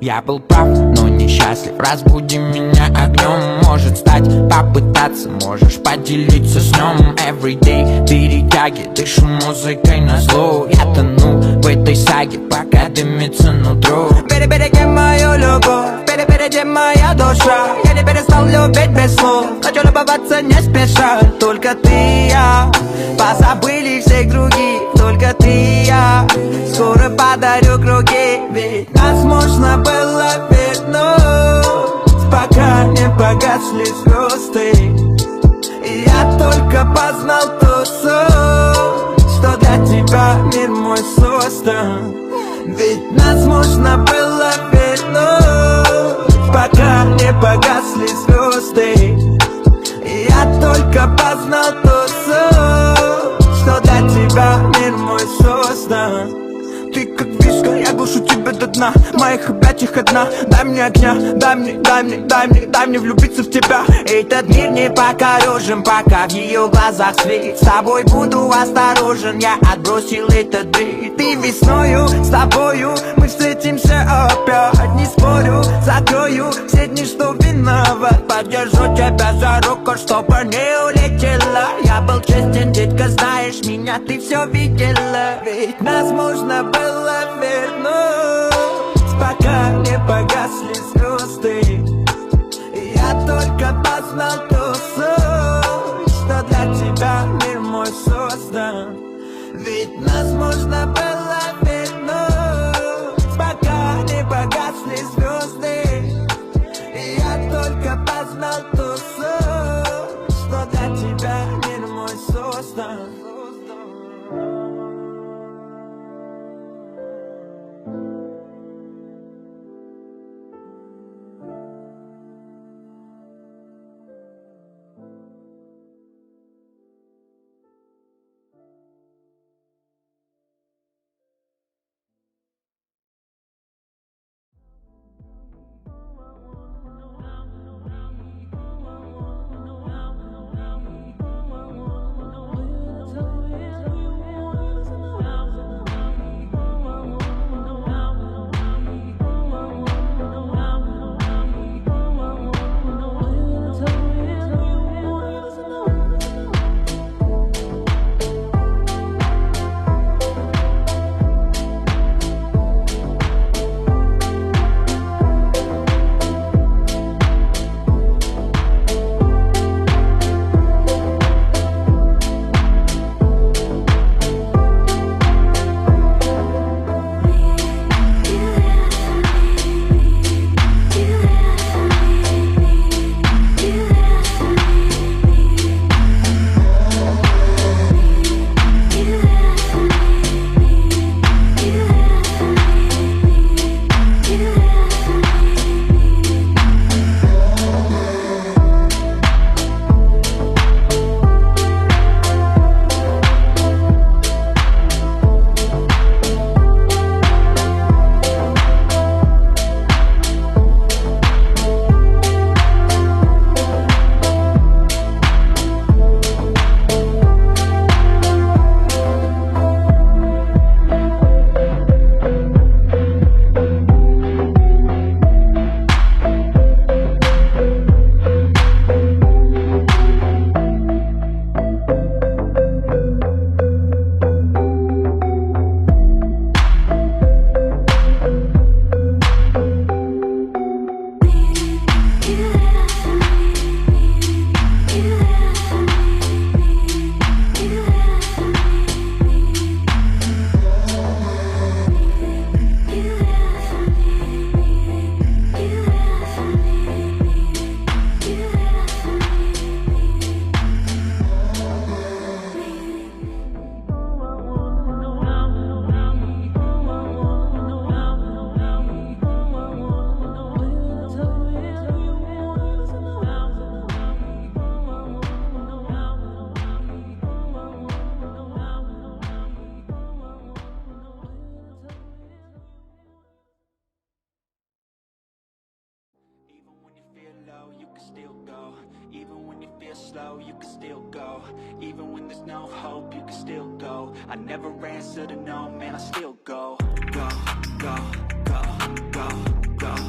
Я был прав, но несчастлив. Разбуди меня огнем. Может стать, попытаться, можешь поделиться с ним. Everyday перетяги, дышу музыкой на зло. Я тону в этой саге, пока дымится нутро. Береги мою любовь, перепереди моя душа. Я не перестал любить без слов. Хочу любоваться не спеша. Только ты и я, позабыли всех других. Только ты и я, скоро подарю круги. Ведь нас можно было вернуть, пока не погасли звезды. И я только познал ту суть, что для тебя мир мой создан. Ведь нас можно было вернуть, пока не погасли звезды. И я только познал ту суть, что для тебя мир мой создан. Ты как вишка, я глушу тебя до дна. В моих объятиях одна. Дай мне огня, дай мне влюбиться в тебя. Этот мир не покорежен, пока в ее глазах свет. С тобой буду осторожен, я отбросил этот бред. Ты весною, с тобою мы встретимся опять. Не спорю, закрою все дни, что виноват. Подержу тебя за руку, чтобы не улетела. Я был честен, детка, знаешь меня, ты все видела. Ведь нас можно было вернуть, пока не погасли звезды. И я только познал ту суть, что для тебя мир мой создан. Ведь нас можно было вернуть, пока не погасли звезды. И я только познал ту суть, что для тебя мир мой создан. slow, you can still go. Even when there's no hope, you can still go. I never answer to no, man, I still go. Go, go, go, go, go.